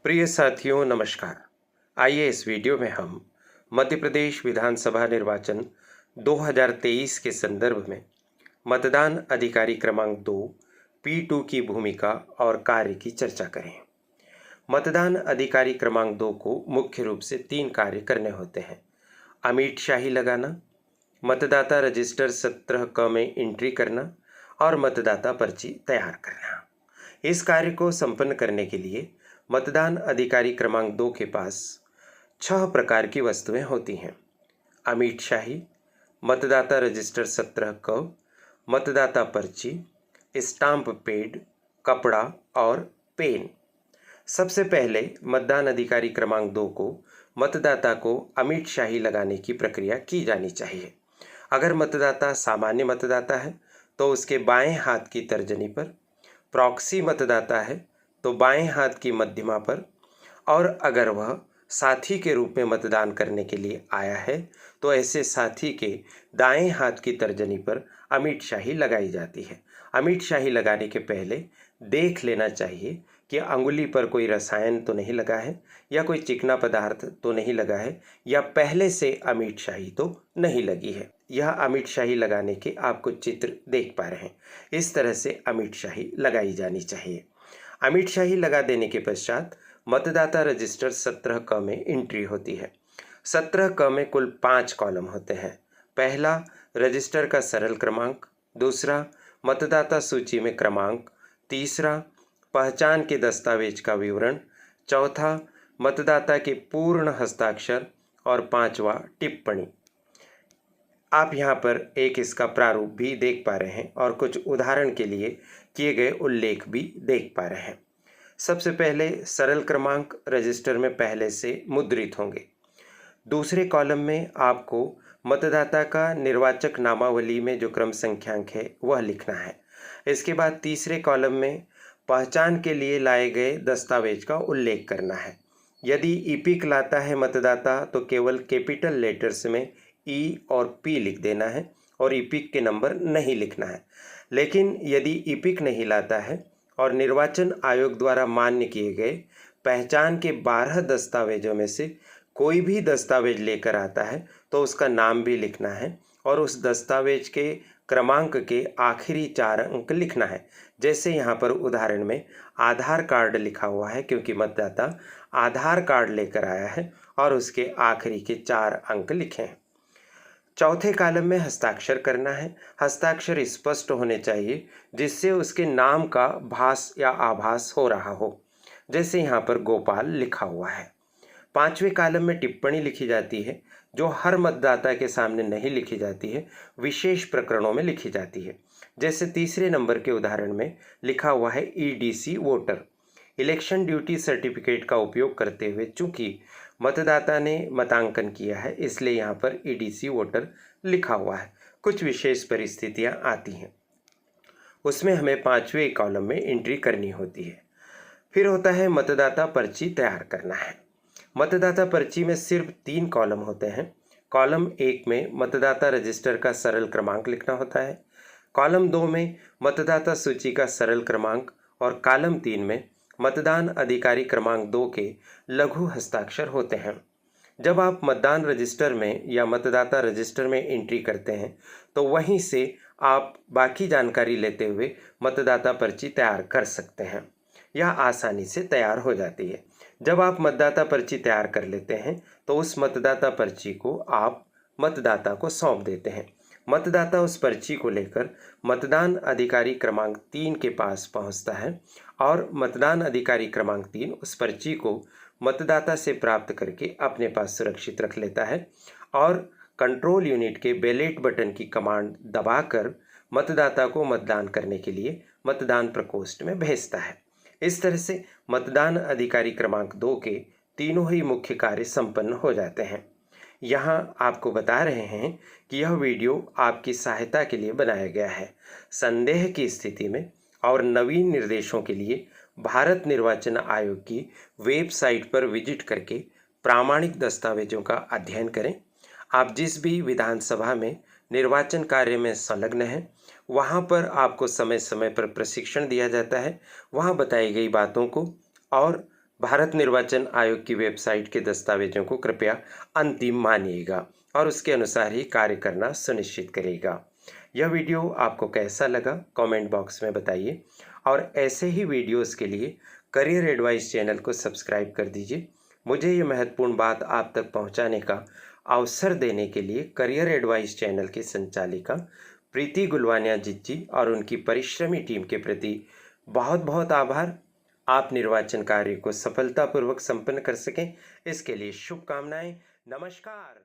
प्रिय साथियों नमस्कार। आइए इस वीडियो में हम मध्य प्रदेश विधानसभा निर्वाचन 2023 के संदर्भ में मतदान अधिकारी क्रमांक 2 P2 की भूमिका और कार्य की चर्चा करें। मतदान अधिकारी क्रमांक 2 को मुख्य रूप से 3 कार्य करने होते हैं। अमीट शाही लगाना, मतदाता रजिस्टर 17 क में एंट्री करना और मतदाता पर्ची तैयार करना। इस कार्य को संपन्न करने के लिए मतदान अधिकारी क्रमांक 2 के पास 6 प्रकार की वस्तुएं होती हैं। अमीट शाही, मतदाता रजिस्टर 17 क, मतदाता पर्ची, स्टाम्प पैड, कपड़ा और पेन। सबसे पहले मतदान अधिकारी क्रमांक 2 को मतदाता को अमीट शाही लगाने की प्रक्रिया की जानी चाहिए। अगर मतदाता सामान्य मतदाता है तो उसके बाएं हाथ की तर्जनी पर, प्रॉक्सी मतदाता है तो बाएं हाथ की मध्यमा पर, और अगर वह साथी के रूप में मतदान करने के लिए आया है तो ऐसे साथी के दाएं हाथ की तर्जनी पर अमीट शाही लगाई जाती है। अमीट शाही लगाने के पहले देख लेना चाहिए कि अंगुली पर कोई रसायन तो नहीं लगा है या कोई चिकना पदार्थ तो नहीं लगा है या पहले से अमीट शाही तो नहीं लगी है। यह अमीट शाही लगाने के आप कुछ चित्र देख पा रहे हैं। इस तरह से अमीट शाही लगाई जानी चाहिए। अमीट शाही लगा देने के पश्चात मतदाता रजिस्टर 17 क में एंट्री होती है। 17 क में कुल 5 कॉलम होते हैं। पहला रजिस्टर का सरल क्रमांक, दूसरा मतदाता सूची में क्रमांक, तीसरा पहचान के दस्तावेज का विवरण, चौथा मतदाता के पूर्ण हस्ताक्षर और पांचवा टिप्पणी। आप यहाँ पर एक इसका प्रारूप भी देख पा रहे हैं और कुछ उदाहरण के लिए किए गए उल्लेख भी देख पा रहे हैं। सबसे पहले सरल क्रमांक रजिस्टर में पहले से मुद्रित होंगे। दूसरे कॉलम में आपको मतदाता का निर्वाचक नामावली में जो क्रम संख्यांक है वह लिखना है। इसके बाद तीसरे कॉलम में पहचान के लिए लाए गए दस्तावेज का उल्लेख करना है। यदि ईपिक लाता है मतदाता तो केवल कैपिटल लेटर्स में ई और पी लिख देना है और ईपिक के नंबर नहीं लिखना है। लेकिन यदि ईपिक नहीं लाता है और निर्वाचन आयोग द्वारा मान्य किए गए पहचान के 12 दस्तावेजों में से कोई भी दस्तावेज लेकर आता है तो उसका नाम भी लिखना है और उस दस्तावेज के क्रमांक के आखिरी 4 अंक लिखना है। जैसे यहाँ पर उदाहरण में आधार कार्ड लिखा हुआ है क्योंकि मतदाता आधार कार्ड लेकर आया है और उसके आखिरी के 4 अंक लिखे हैं। चौथे कॉलम में हस्ताक्षर करना है। हस्ताक्षर स्पष्ट होने चाहिए जिससे उसके नाम का भास या आभास हो रहा हो, जैसे यहाँ पर गोपाल लिखा हुआ है। पांचवें कॉलम में टिप्पणी लिखी जाती है जो हर मतदाता के सामने नहीं लिखी जाती है, विशेष प्रकरणों में लिखी जाती है। जैसे तीसरे नंबर के उदाहरण में लिखा हुआ है EDC voter, election duty certificate का उपयोग करते हुए चूंकि मतदाता ने मतांकन किया है इसलिए यहाँ पर ईडीसी वोटर लिखा हुआ है। कुछ विशेष परिस्थितियाँ आती हैं, उसमें हमें पांचवें कॉलम में एंट्री करनी होती है। फिर होता है मतदाता पर्ची तैयार करना है। मतदाता पर्ची में सिर्फ 3 कॉलम होते हैं। कॉलम 1 में मतदाता रजिस्टर का सरल क्रमांक लिखना होता है, कॉलम 2 में मतदाता सूची का सरल क्रमांक और कॉलम 3 में मतदान अधिकारी क्रमांक 2 के लघु हस्ताक्षर होते हैं। जब आप मतदान रजिस्टर में या मतदाता रजिस्टर में एंट्री करते हैं तो वहीं से आप बाकी जानकारी लेते हुए मतदाता पर्ची तैयार कर सकते हैं। यह आसानी से तैयार हो जाती है। जब आप मतदाता पर्ची तैयार कर लेते हैं तो उस मतदाता पर्ची को आप मतदाता को सौंप देते हैं। मतदाता उस पर्ची को लेकर मतदान अधिकारी क्रमांक 3 के पास पहुंचता है और मतदान अधिकारी क्रमांक 3 उस पर्ची को मतदाता से प्राप्त करके अपने पास सुरक्षित रख लेता है और कंट्रोल यूनिट के बैलेट बटन की कमांड दबाकर मतदाता को मतदान करने के लिए मतदान प्रकोष्ठ में भेजता है। इस तरह से मतदान अधिकारी क्रमांक 2 के तीनों ही मुख्य कार्य संपन्न हो जाते हैं। यहाँ आपको बता रहे हैं कि यह वीडियो आपकी सहायता के लिए बनाया गया है। संदेह की स्थिति में और नवीन निर्देशों के लिए भारत निर्वाचन आयोग की वेबसाइट पर विजिट करके प्रामाणिक दस्तावेजों का अध्ययन करें। आप जिस भी विधानसभा में निर्वाचन कार्य में संलग्न हैं वहाँ पर आपको समय समय पर प्रशिक्षण दिया जाता है। वहाँ बताई गई बातों को और भारत निर्वाचन आयोग की वेबसाइट के दस्तावेजों को कृपया अंतिम मानिएगा और उसके अनुसार ही कार्य करना सुनिश्चित करेगा। यह वीडियो आपको कैसा लगा कमेंट बॉक्स में बताइए और ऐसे ही वीडियोस के लिए करियर एडवाइस चैनल को सब्सक्राइब कर दीजिए। मुझे ये महत्वपूर्ण बात आप तक पहुंचाने का अवसर देने के लिए करियर एडवाइस चैनल की संचालिका प्रीति गुलवानिया जी और उनकी परिश्रमी टीम के प्रति बहुत बहुत आभार। आप निर्वाचन कार्य को सफलतापूर्वक संपन्न कर सकें, इसके लिए शुभकामनाएं। नमस्कार।